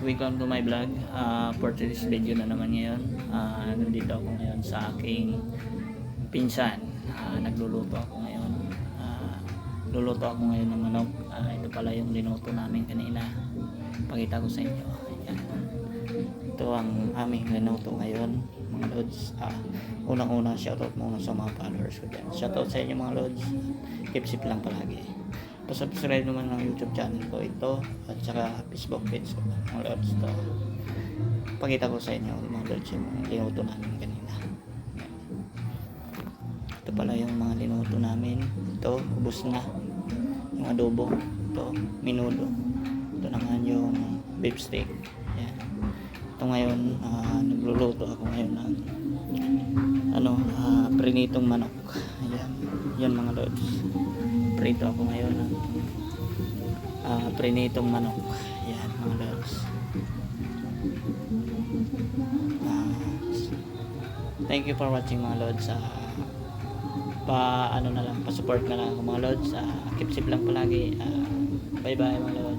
welcome to my vlog. For today's video na naman ngayon, nandito ako ngayon sa aking pinsan. Nagluluto ako ngayon. Luluto ako ngayon ng manok. Ito pala yung linuto namin kanina. Pakita ko sa inyo. Ayan. Ito ang aming linuto ngayon, mga lods. Unang-una, shoutout muna sa mga followers ko dyan. Shoutout sa inyo mga lods. Keep safe lang palagi. Pa-subscribe naman ng YouTube channel ko ito at saka Facebook page ko mga lods to. Pakita ko sa inyo mga lods yung linuto namin kanina. Ito pala yung mga linuto namin. Ito, ubos na yung adobo. Ito, minudo. Ito naman yung beef steak. Yan. Ito ngayon, nagluluto ako ngayon ng prinitong manok. Ayan. Yan mga lods. Prito ako ngayon ng prinitong manok. Yan mga lods. Thank you for watching mga lods. Pa-support na lang ako mga lods. Keep safe lang palagi. Bye bye mga lods.